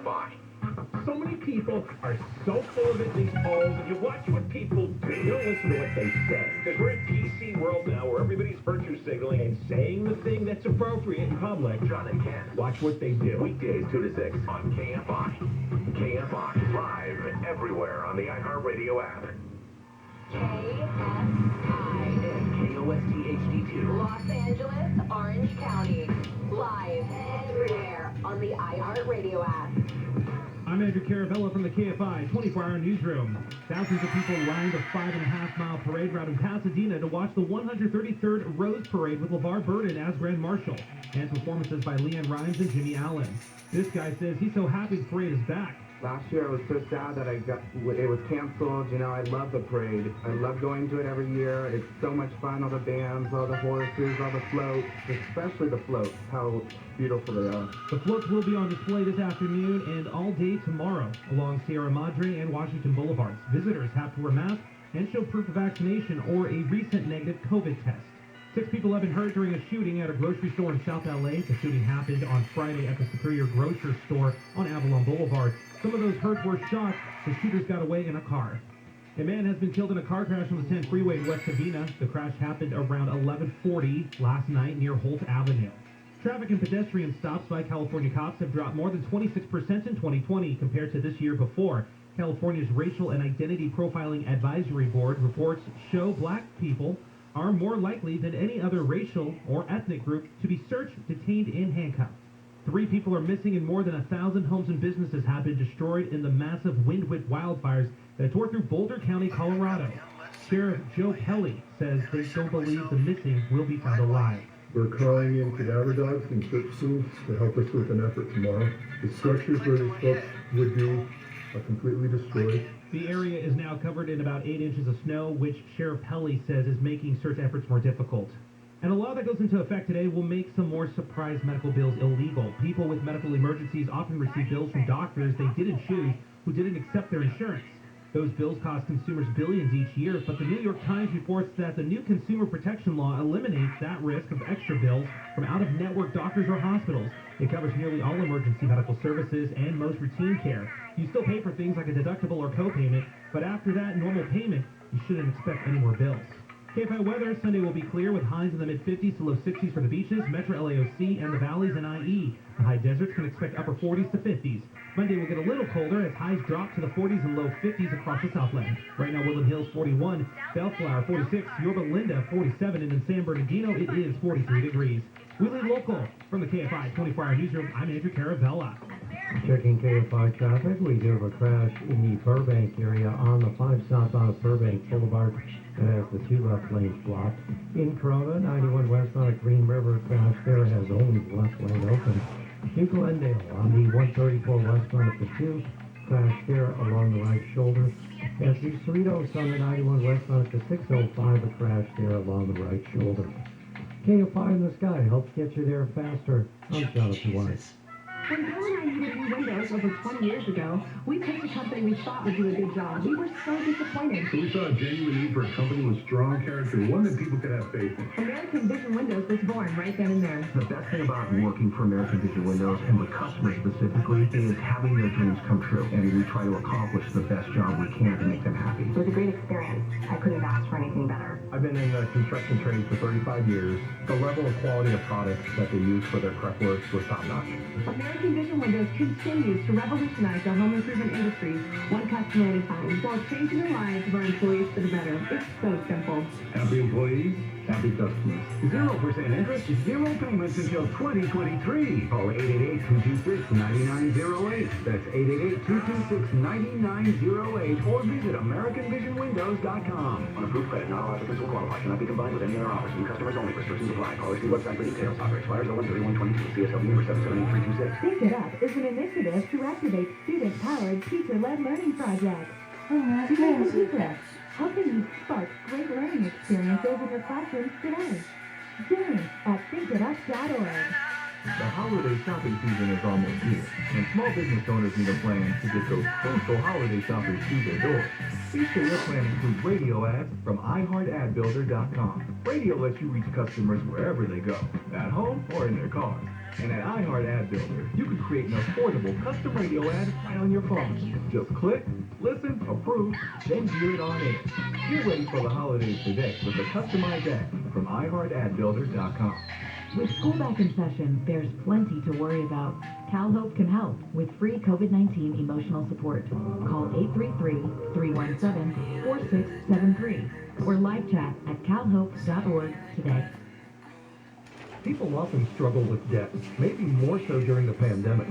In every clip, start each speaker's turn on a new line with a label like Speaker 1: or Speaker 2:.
Speaker 1: KFI.
Speaker 2: So many people are so full of it these polls, and you watch what people do. You don't listen to what they say. Because we're in PC world now where everybody's virtue signaling and saying the thing that's appropriate in public.
Speaker 1: John and Ken.
Speaker 2: Watch what they do.
Speaker 1: Weekdays 2 to 6 on KFI. KFI live everywhere on the iHeartRadio app.
Speaker 3: KFI.
Speaker 1: And KOST HD2.
Speaker 3: Los Angeles, Orange County. Live everywhere on the iHeartRadio app.
Speaker 4: I'm Andrew Caravella from the KFI 24-hour newsroom. Thousands of people lined the 5.5-mile parade route in Pasadena to watch the 133rd Rose Parade with LeVar Burton as Grand Marshal, and performances by Leanne Rimes and Jimmy Allen. This guy says he's so happy the parade is back.
Speaker 5: Last year I was so sad that it was canceled. You know, I love the parade. I love going to it every year. It's so much fun, all the bands, all the horses, all the floats, especially the floats, how beautiful they are.
Speaker 4: The floats will be on display this afternoon and all day tomorrow along Sierra Madre and Washington Boulevards. Visitors have to wear masks and show proof of vaccination or a recent negative COVID test. 6 people have been hurt during a shooting at a grocery store in South LA. The shooting happened on Friday at the Superior Grocer store on Avalon Boulevard. Some of those hurt were shot. The shooters got away in a car. A man has been killed in a car crash on the 10 freeway in West Covina. The crash happened around 11:40 last night near Holt Avenue. Traffic and pedestrian stops by California cops have dropped more than 26% in 2020 compared to this year before. California's Racial and Identity Profiling Advisory Board reports show black people are more likely than any other racial or ethnic group to be searched, detained, and handcuffed. 3 people are missing and more than 1,000 homes and businesses have been destroyed in the massive wind-whipped wildfires that tore through Boulder County, Colorado. Sheriff Joe Pelly says they don't believe the missing will be found alive.
Speaker 6: We're calling in cadaver dogs and search teams to help us with an effort tomorrow. The structures where these folks would be are completely destroyed.
Speaker 4: The area is now covered in about 8 inches of snow, which Sheriff Pelly says is making search efforts more difficult. And a law that goes into effect today will make some more surprise medical bills illegal. People with medical emergencies often receive bills from doctors they didn't choose who didn't accept their insurance. Those bills cost consumers billions each year, but the New York Times reports that the new consumer protection law eliminates that risk of extra bills from out-of-network doctors or hospitals. It covers nearly all emergency medical services and most routine care. You still pay for things like a deductible or co-payment, but after that normal payment, you shouldn't expect any more bills. KFI weather, Sunday will be clear with highs in the mid-50s to low 60s for the beaches, Metro LAOC, and the valleys and IE. The high deserts can expect upper 40s to 50s. Monday will get a little colder as highs drop to the 40s and low 50s across the Southland. Right now, Woodland Hills 41, Bellflower 46, Yorba Linda 47, and in San Bernardino it is 43 degrees. We lead local. From the KFI 24-hour newsroom, I'm Andrew Caravella.
Speaker 7: Checking KFI traffic, we do have a crash in the Burbank area on the 5 southbound of Burbank Boulevard that has the 2 left lanes blocked. In Corona, 91 westbound at Green River, crash there has only the left lane open. In Glendale, on the 134 westbound at the 2, crash there along the right shoulder. As the Cerritos on the 91 westbound at the 605, a crash there along the right shoulder. KFI in the Sky helps get you there faster. I'm Jonathan Weiss.
Speaker 8: When Paul and I needed new windows over 20 years ago, we picked a company we thought would do a good job. We were so disappointed.
Speaker 6: So we saw a genuine need for a company with strong character, one that people could have faith in.
Speaker 8: American Vision Windows was born right then and there.
Speaker 9: The best thing about working for American Vision Windows and with customers specifically is having their dreams come true. And we try to accomplish the best job we can to make them happy.
Speaker 8: It was a great experience. I couldn't have asked for anything better.
Speaker 10: I've been in the construction trade for 35 years. The level of quality of products that they use for their prep work was top notch.
Speaker 8: American Vision Windows continues to revolutionize the home improvement industry, one customer at a time, while changing the lives of our employees for the better. It's so simple.
Speaker 6: Happy employees, happy customers.
Speaker 1: 0% interest, 0 payments until 2023. Call 888-226-9908. That's 888-226-9908 or visit AmericanVisionWindows.com. On approved credit, not all applicants will qualify. Cannot be combined with any other offers. New customers only. Restrictions apply. Call or see website for details. Offer expires 01/31/22. CSLB number 778326.
Speaker 8: Think It Up is an initiative to activate student-powered, teacher-led learning projects. How can you spark great learning experiences in your classrooms today? Join at thinkitup.org.
Speaker 10: The holiday shopping season is almost here, and small business owners need a plan to get those postal holiday shoppers through their doors. Each day your plan includes radio ads from iHeartAdBuilder.com. Radio lets you reach customers wherever they go, at home or in their cars. And at iHeart Ad Builder, you can create an affordable custom radio ad right on your phone. Just click, listen, approve, then view it on air. Get ready for the holidays today with a customized ad from iHeartAdBuilder.com.
Speaker 11: With school back in session, there's plenty to worry about. CalHope can help with free COVID-19 emotional support. Call 833-317-4673 or live chat at calhope.org today.
Speaker 10: People often struggle with debt, maybe more so during the pandemic.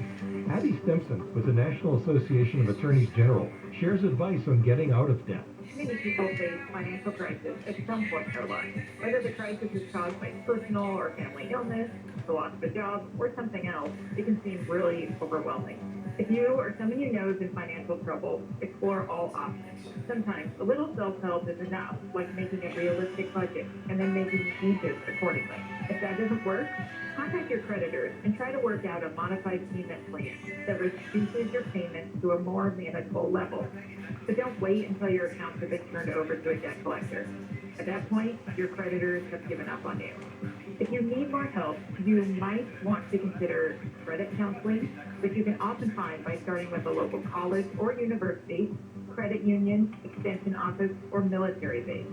Speaker 10: Abby Stimson with the National Association of Attorneys General shares advice on getting out of debt.
Speaker 12: Many people face financial crisis at some point in their life. Whether the crisis is caused by personal or family illness, the loss of a job, or something else, it can seem really overwhelming. If you or someone you know is in financial trouble, explore all options. Sometimes a little self-help is enough, like making a realistic budget and then making changes accordingly. If that doesn't work, contact your creditors and try to work out a modified payment plan that reduces your payments to a more manageable level. But don't wait until your accounts have been turned over to a debt collector. At that point, your creditors have given up on you. If you need more help, you might want to consider credit counseling, which you can often find by starting with a local college or university, credit union, extension office, or military base.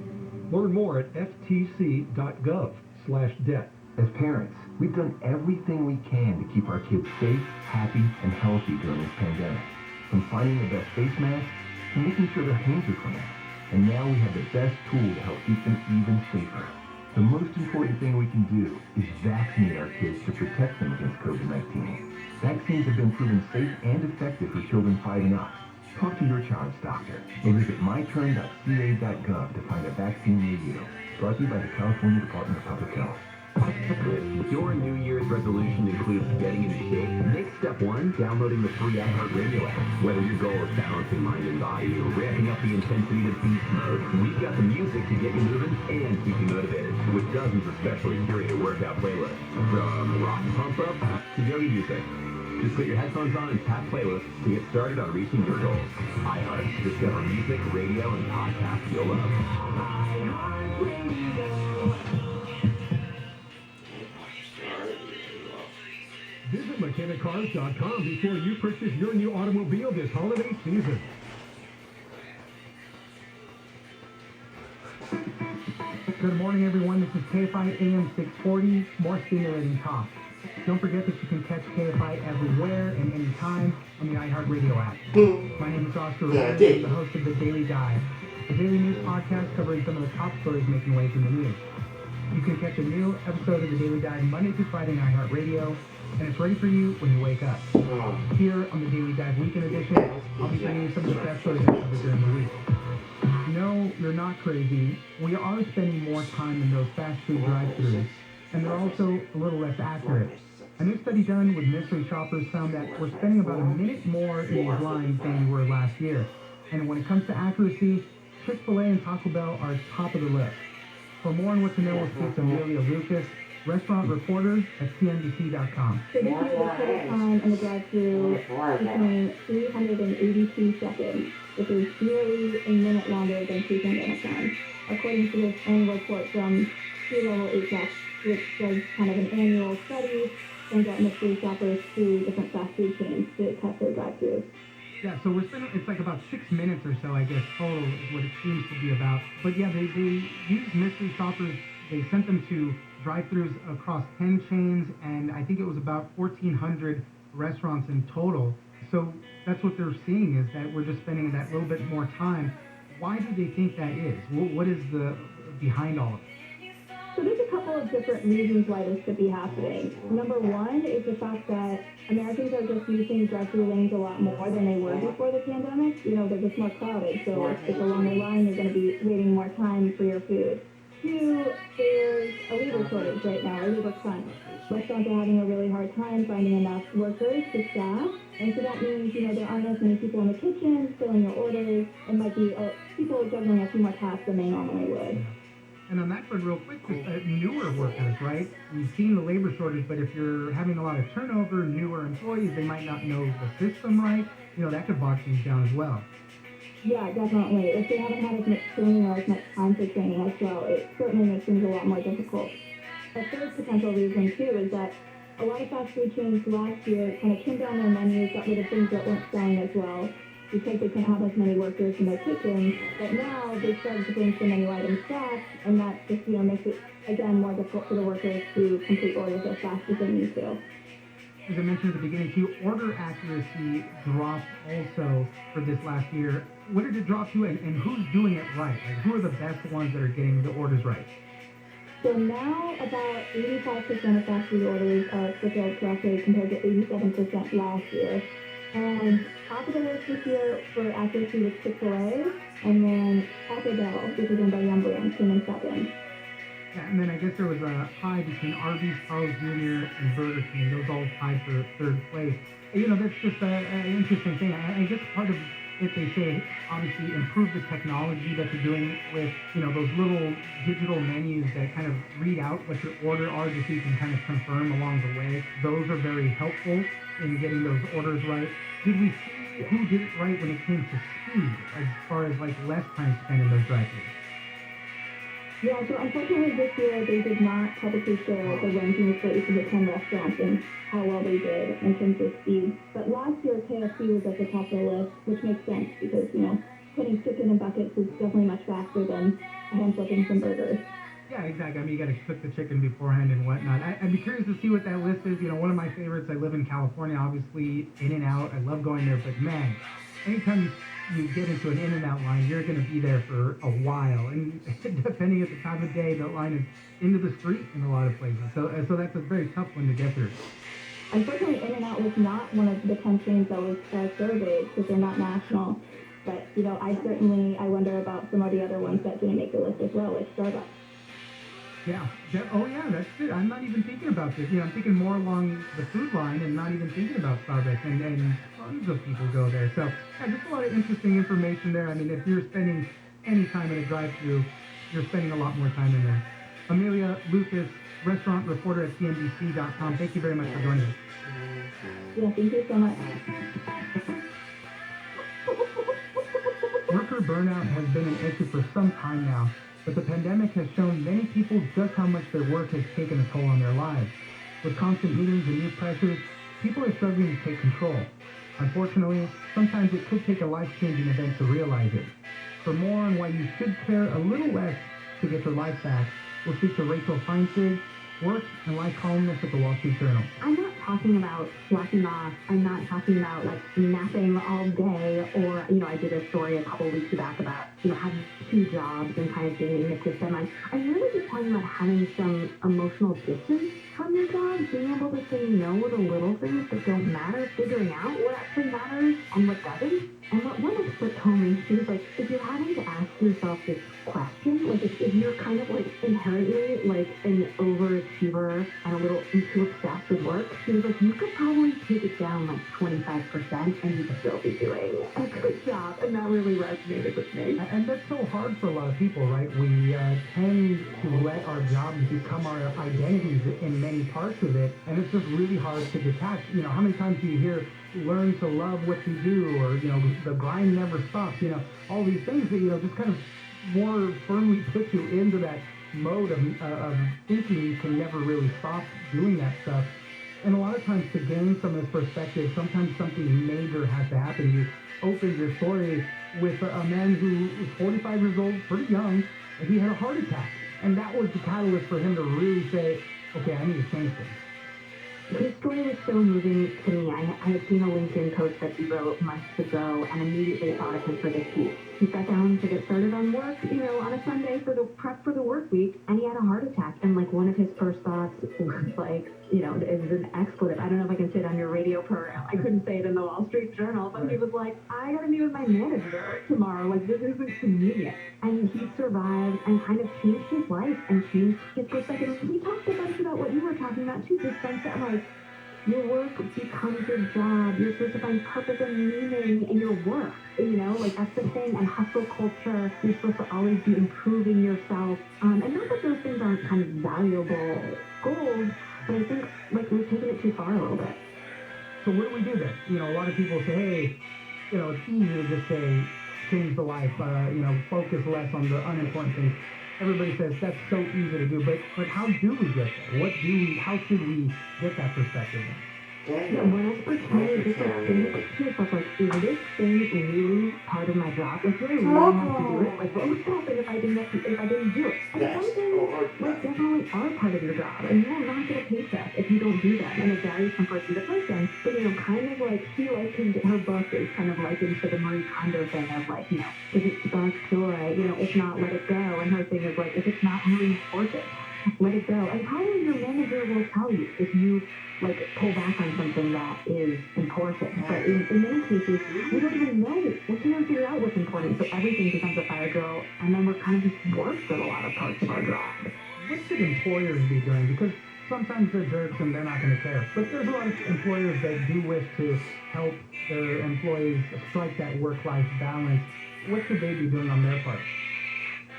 Speaker 10: Learn more at ftc.gov/debt.
Speaker 9: As parents, we've done everything we can to keep our kids safe, happy, and healthy during this pandemic. From finding the best face masks to making sure their hands are clean. And now we have the best tool to help keep them even safer. The most important thing we can do is vaccinate our kids to protect them against COVID-19. Vaccines have been proven safe and effective for children 5 and up. Talk to your child's doctor or visit myturn.ca.gov to find a vaccine near you. Brought to you by the California Department of Public Health.
Speaker 1: If your New Year's resolution includes getting into shape, make step 1 downloading the free iHeartRadio app. Whether your goal is balancing mind and body or ramping up the intensity to beast mode, we've got the music to get you moving and keep you motivated with dozens of specially curated workout playlists. From rock pump up to yoga music. Just put your headphones on and tap playlists to get started on reaching your goals. iHeart. Discover music, radio, and podcasts you'll love.
Speaker 2: Visit mechanicars.com before you purchase your new automobile this holiday season.
Speaker 13: Good morning, everyone. This is Kfi Am 640, more stimulating talk. Don't forget that you can catch KFI everywhere and anytime on the iHeartRadio app. My name is Oscar Rivera, and I'm the host of The Daily Dive, a daily news podcast covering some of the top stories making waves in the news. You can catch a new episode of The Daily Dive Monday through Friday on iHeartRadio, and it's ready for you when you wake up. Here on the Daily Dive Weekend Edition, I'll be bringing you some of the best stories I covered during the week. No, you're not crazy. We are spending more time in those fast food drive-thrus, and they're also a little less accurate. A new study done with mystery shoppers found that we're spending about a minute more in these lines than we were last year. And when it comes to accuracy, Chick-fil-A and Taco Bell are top of the list. For more on what to know, we'll speak to Amelia Lucas, restaurant reporter at CNBC.com.
Speaker 14: So this year, the total time in the drive-thru became 382 seconds, which is nearly a minute longer than pre-pandemic time, according to this annual report from C-Level HX, which does kind of an annual study and got mystery shoppers through different fast food chains to test their drive-thrus.
Speaker 13: Yeah, so we're spending, it's like about 6 minutes or so, I guess, total is what it seems to be about. But yeah, they used mystery shoppers, they sent them to drive-thrus across 10 chains, and I think it was about 1,400 restaurants in total. So that's what they're seeing, is that we're just spending that little bit more time. Why do they think that is? What is the behind all of it?
Speaker 14: So there's a couple of different reasons why this could be happening. Number one is the fact that Americans are just using drive-thru lanes a lot more than they were before the pandemic. You know, they're just more crowded, so if it's a longer line, you're going to be waiting more time for your food. Two, there's a labor shortage right now, a labor crunch. Restaurants are having a really hard time finding enough workers to staff, and so that means, you know, there aren't as many people in the kitchen filling your orders. It might be people juggling a few more tasks than they normally would.
Speaker 13: And on that front, real quick, just newer workers, right? We've seen the labor shortage, but if you're having a lot of turnover, newer employees, they might not know the system right. That could bog things down as well.
Speaker 14: Yeah, definitely. If they haven't had as much training or as much time for training as well, it certainly makes things a lot more difficult. A third potential reason, too, is that a lot of fast food chains last year kind of trimmed down their menus, got rid of things that weren't selling as well, because they couldn't have as many workers in their kitchens. But now they started to bring some menu items back, and that just, makes it, again, more difficult for the workers to complete orders as fast as they need to.
Speaker 13: As I mentioned at the beginning, too, order accuracy dropped also for this last year. What did it drop to, and who's doing it right? Like, who are the best ones that are getting the orders right?
Speaker 14: So now about 85% of fast food orders are fulfilled correctly compared to 87% last year. And top of the list this year for accuracy was Chick-fil-A, and then Taco Bell, which is owned by Yum Brands, came in second.
Speaker 13: Yeah, and then I guess there was a tie between Arby's, Carl's Jr., and Burger King. Those all tied for third place. That's just an interesting thing. I guess part of it, they say, obviously improve the technology that you're doing with, those little digital menus that kind of read out what your order are, just so you can kind of confirm along the way. Those are very helpful in getting those orders right. Did we see who did it right when it came to speed, as far as less time spent in those drive-thrus?
Speaker 14: Yeah, so unfortunately this year they did not publicly share the rankings for each of the 10 restaurants and how well they did in terms of speed. But last year KFC was at the top of the list, which makes sense because, putting chicken in buckets is definitely much faster than hand flipping some burgers.
Speaker 13: Yeah, exactly. I mean, you got to cook the chicken beforehand and whatnot. I'd be curious to see what that list is. One of my favorites, I live in California, obviously, In-N-Out. I love going there, but man, anytime you get into an In-N-Out line, you're going to be there for a while. And depending at the time of day, the line is into the street in a lot of places. So that's a very tough one to get through.
Speaker 14: Unfortunately, In-N-Out was not one of the 10 chains that was surveyed because they're not national. But, I wonder about some of the other ones that didn't make the list as well, like Starbucks.
Speaker 13: Yeah. That's it. I'm not even thinking about this. I'm thinking more along the food line and not even thinking about Starbucks. And tons of people go there. So, yeah, just a lot of interesting information there. I mean, if you're spending any time in a drive-thru, you're spending a lot more time in there. Amelia Lucas, restaurant reporter at CNBC.com. Thank you very much for joining us.
Speaker 14: Yeah, thank you so much.
Speaker 13: Worker burnout has been an issue for some time now. But the pandemic has shown many people just how much their work has taken a toll on their lives. With constant meetings and new pressures, people are struggling to take control. Unfortunately, sometimes it could take a life-changing event to realize it. For more on why you should care a little less to get your life back, we'll speak to Rachel Feinstein, work and life columnist at the Wall Street Journal.
Speaker 15: I'm not talking about slacking off. I'm not talking about napping all day or, I did a story a couple weeks back about, having 2 jobs and kind of being in the system. I'm really just talking about having some emotional distance from your job, being able to say no to little things that don't matter, figuring out what actually matters and what doesn't. And what one expert told me, she was like, if you're having to ask yourself this question, if you're kind of inherently an overachiever and a little too obsessed with work, she was like, you could probably take it down 25% and you could still be doing a good job. And that really resonated with me.
Speaker 13: And that's so hard for a lot of people, right? We tend to let our jobs become our identities in many parts of it, and it's just really hard to detach. How many times do you hear learn to love what you do, or the grind never stops, all these things that just kind of more firmly put you into that mode of thinking you can never really stop doing that stuff. And a lot of times, to gain some of this perspective, sometimes something major has to happen. You opened your story with a man who was 45 years old, pretty young, and he had a heart attack, and that was the catalyst for him to really say, okay, I need to change things.
Speaker 15: His story was so moving to me. I had seen a LinkedIn post that he wrote months ago and immediately thought of him for this piece. He sat down to get started on work, on a Sunday for the prep for the work week, and he had a heart attack. And one of his first thoughts was it was an expletive. I don't know if I can say it on your radio program. I couldn't say it in the Wall Street Journal, but he was like, I gotta meet with my manager tomorrow. This isn't convenient. And he survived and kind of changed his life and changed his perspective. We talked a bunch about what you were talking about too, this sense that Your work becomes your job. You're supposed to find purpose and meaning in your work. You know, like that's the thing. And hustle culture, you're supposed to always be improving yourself. And not that those things aren't kind of valuable goals, but I think like we're taking it too far a little bit.
Speaker 13: So where do we do this? You know, a lot of people say, hey, you know, it's easy to just say, change the life, you know, focus less on the unimportant things. Everybody says that's so easy to do, but how do we get there? How should we get that perspective then?
Speaker 15: Yeah, when I first started, just like think to yourself, like, is this thing really part of my job? Like, do I really have to do it? Like, what would happen if I didn't do it? And some things, like, definitely are part of your job, and you will not get a paycheck if you don't do them. And it varies from person to person. But you know, kind of like she likened her book is kind of likened to the Marie Kondo thing of like, you know, if it sparks joy, you know, if not, let it go. And her thing is like, if it's not really important, let it go. And probably your manager will tell you if you like pull back on something that is important. But in many cases, we don't even know. We can't even figure out what's important. So everything becomes a fire drill, and then we're kind of just worse at a lot of parts of our job.
Speaker 13: What should employers be doing? Because sometimes they're jerks and they're not going to care. But there's a lot of employers that do wish to help their employees strike that work-life balance. What should they be doing on their part?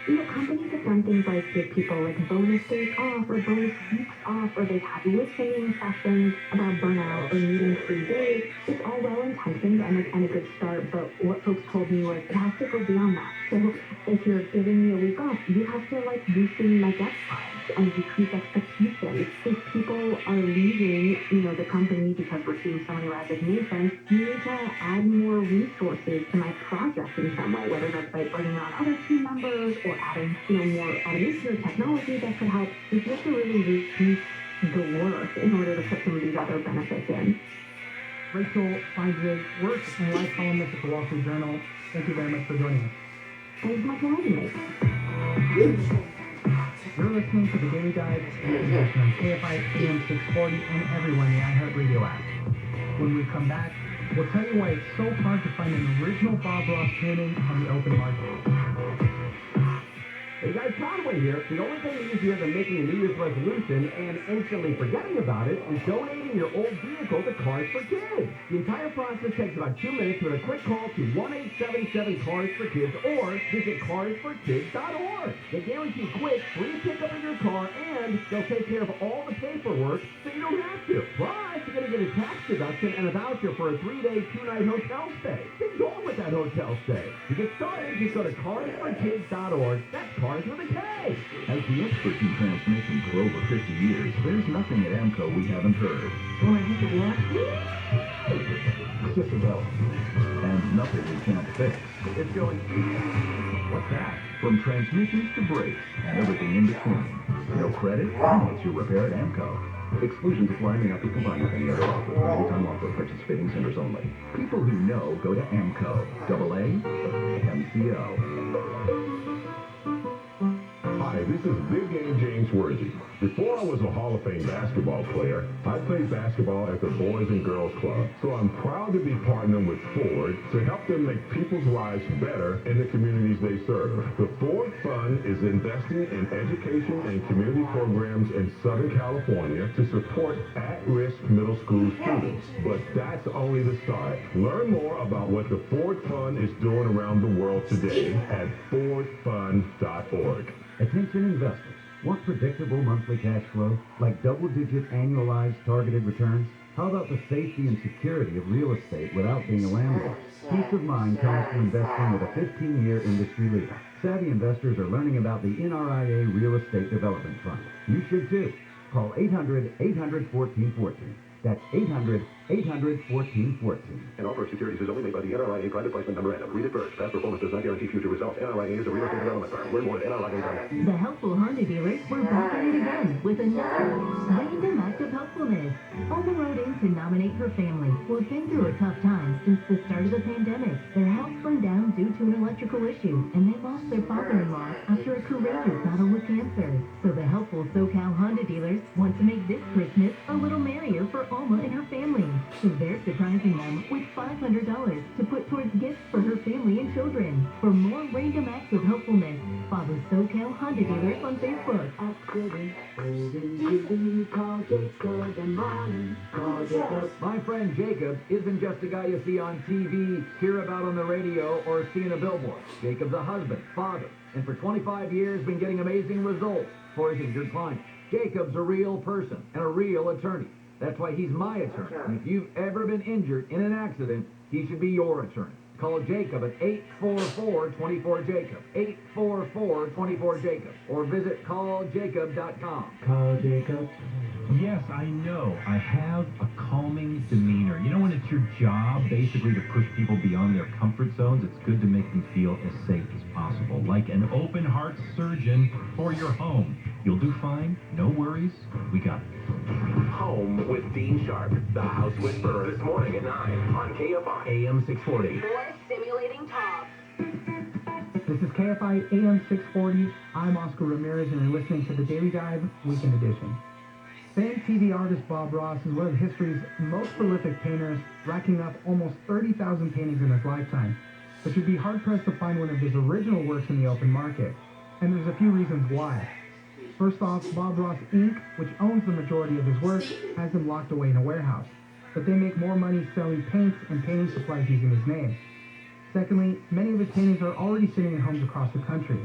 Speaker 15: You know, companies have done things like give people like bonus days off or bonus weeks off, or they've had listening sessions about burnout or needing free days. It's all well-intentioned and a good start, but what folks told me was it has to go beyond that. So if you're giving me a week off, you have to like loosen my deadlines and decrease expectations. If people are leaving, you know, the company because we're seeing so many resignations, you need to add more resources to my project in some way, whether that's by bringing on other team members or adding, you know, more automation or technology that could help. You have to really reduce the work in order to put some of these other benefits in.
Speaker 13: Rachel Feinberg, work and life columnist at the Wall Street Journal. Thank you very much for joining us.
Speaker 15: Thanks so much for having me.
Speaker 13: You're listening to The Daily Dive on KFI Am 640 and everywhere in the iHeartRadio app. When we come back, we'll tell you why it's so hard to find an original Bob Ross painting on the open market.
Speaker 2: Hey guys, Conway here. The only thing easier than making a New Year's resolution and instantly forgetting about it is donating your old vehicle to Cars for Kids. The entire process takes about 2 minutes with a quick call to 1-877-CARS-FOR-KIDS or visit carsforkids.org. They guarantee quick, free pickup of your car, and they'll take care of all the paperwork so you don't have to. Plus, you're going to get a tax deduction and a voucher for a 3-day, 2-night hotel stay. Get going with that hotel stay. To get started, just go to carsforkids.org. That's Cars with a K.
Speaker 10: As the experts in transmission for over 50 years, there's nothing at AMCO we haven't heard.
Speaker 15: Oh, I hit the what?
Speaker 10: It's just a belt. And nothing we can't fix.
Speaker 2: It's going... What's that?
Speaker 10: From transmissions to brakes and everything in between. No credit? It's your repair at AMCO. Exclusions apply, may not be combined with any other offer. Limited time offer, purchase fitting centers only. People who know go to AMCO. AAMCO.
Speaker 16: Hi, this is Big Game James Worthy. Before I was a Hall of Fame basketball player, I played basketball at the Boys and Girls Club. So I'm proud to be partnering with Ford to help them make people's lives better in the communities they serve. The Ford Fund is investing in education and community programs in Southern California to support at-risk middle school students. But that's only the start. Learn more about what the Ford Fund is doing around the world today at fordfund.org.
Speaker 17: Attention investors. Want predictable monthly cash flow? Like double-digit annualized targeted returns? How about the safety and security of real estate without being a landlord? Peace of mind comes from investing with a 15-year industry leader. Savvy investors are learning about the NRIA Real Estate Development Fund. You should too. Call 800-800-1414. That's 800-800-1414.
Speaker 18: An offer of securities is only made by the NRIA Private Placement Memorandum. Read it first. Past performance does not guarantee future results. NRIA is a real estate development firm. Learn more at NRIA.net.
Speaker 11: The helpful Honda dealers were back at it again with another random act of helpfulness. On the road in to nominate her family who have been through a tough time since the start of the pandemic. Their health burned down due to an electrical issue, and they lost their father-in-law after a courageous battle with cancer. So the helpful SoCal Honda dealers want to make this Christmas a little merrier for Alma and her family. So they're surprising them with $500 to put towards gifts for her family and children. For more random acts of helpfulness, follow SoCal Honda dealers on Facebook.
Speaker 10: My friend Jacob isn't just a guy you see on TV, hear about on the radio, or see in a billboard. Jacob's a husband, father, and for 25 years been getting amazing results for his injured clients. Jacob's a real person and a real attorney. That's why he's my attorney. And if you've ever been injured in an accident, he should be your attorney. Call Jacob at 844-24-JACOB, 844-24-JACOB, or visit calljacob.com.
Speaker 7: Call Jacob.
Speaker 2: Yes, I know. I have a calming demeanor. You know, when it's your job, basically, to push people beyond their comfort zones, it's good to make them feel as safe as possible. Like an open-heart surgeon for your home. You'll do fine. No worries. We got it.
Speaker 1: Home with Dean Sharp, the House Whisperer, this morning at 9 on Kfi Am 640.
Speaker 3: More stimulating talk.
Speaker 13: This is KFI AM 640. I'm Oscar Ramirez, and you're listening to the Daily Dive Weekend Edition. Famed TV artist Bob Ross is one of history's most prolific painters, racking up almost 30,000 paintings in his lifetime. But you'd be hard-pressed to find one of his original works in the open market. And there's a few reasons why. First off, Bob Ross Inc., which owns the majority of his work, has him locked away in a warehouse. But they make more money selling paints and painting supplies using his name. Secondly, many of his paintings are already sitting in homes across the country.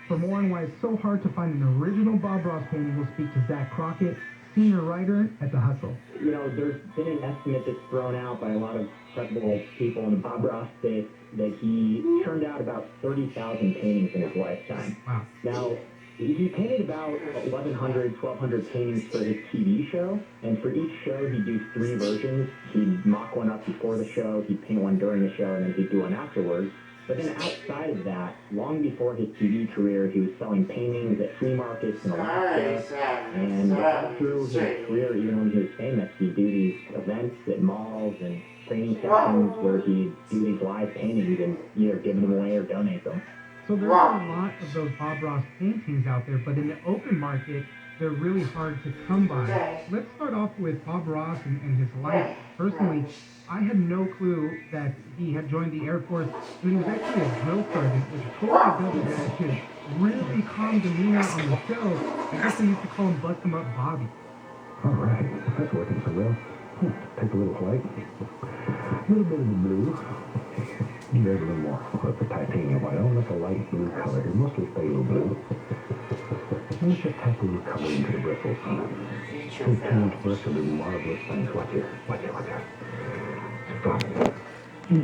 Speaker 13: For more on why it's so hard to find an original Bob Ross painting, we'll speak to Zach Crockett, senior writer at The Hustle.
Speaker 19: You know, there's been an estimate that's thrown out by a lot of credible people in the Bob Ross space that he turned out about 30,000 paintings in his lifetime.
Speaker 13: Wow.
Speaker 19: Now, he painted about 1,100, 1,200 paintings for his TV show, and for each show he'd do 3 versions. He'd mock one up before the show, he'd paint one during the show, and then he'd do one afterwards. But then outside of that, long before his TV career, he was selling paintings at flea markets in Alaska, and all through his career, even when he was famous, he'd do these events at malls and training sessions where he'd do these live paintings and either give them away or donate them.
Speaker 13: So there are a lot of those Bob Ross paintings out there, but in the open market, they're really hard to come by. Let's start off with Bob Ross and his life. Personally, I had no clue that he had joined the Air Force, and he was actually a drill sergeant, which totally built his attitude. Really calm demeanor on the show. I guess they used to call him Bust Him Up Bobby.
Speaker 18: All right, that's working so well. Take a little white, a little bit of the blue. There's a little more of the titanium white. I don't like a light blue color. It's mostly phthalo blue. Let's just tap a little color into the bristles. Sometimes bristles will do marvelous things. Watch it. Watch it. Watch it.
Speaker 19: Still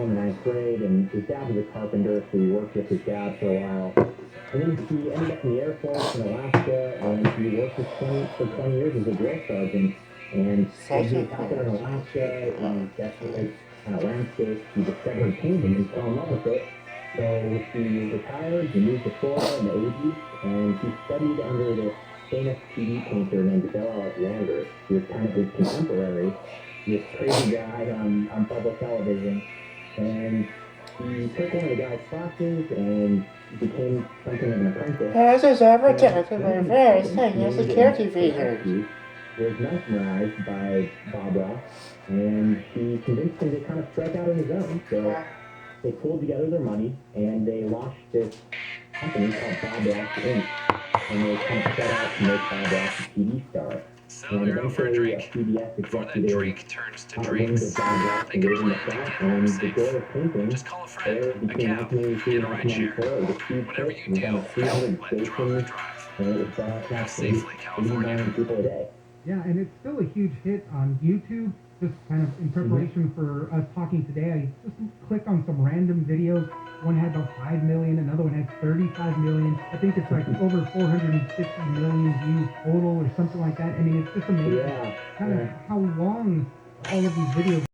Speaker 19: in the 9th grade, and his dad was a carpenter, so he worked with his dad for a while. And then he ended up in the Air Force in Alaska, and he worked for 20 years as a drill sergeant. And when he was out there in Alaska, definitely kind of landscape, he discovered painting and fell in love with it. So he retired, he moved to Florida in the 80s, and he studied under this famous TV painter named Bill Alexander. He was kind of his contemporary, this crazy guy on public television. And he took one of the guy's classes and became something of an apprentice.
Speaker 20: This is advertising my very senior security features.
Speaker 19: He was mesmerized by Bob Ross, and he convinced him to kind of strike out on his own. So they pulled together their money, and they launched this company called Bob Ross Inc. And they kind of set out to make Bob Ross a TV star. And eventually, CBS executive outlined the Bob Ross and gave him a shot, and the joy of painting, there between 1983 and 1994, it was a huge hit. It was on 300 stations, and it was broadcast to 80 million people a day.
Speaker 13: Yeah, and it's still a huge hit on YouTube. Just kind of in preparation for us talking today, I just clicked on some random videos. One had about 5 million, another one had 35 million. I think it's like over 450 million views total or something like that. I mean, it's just amazing how long all of these videos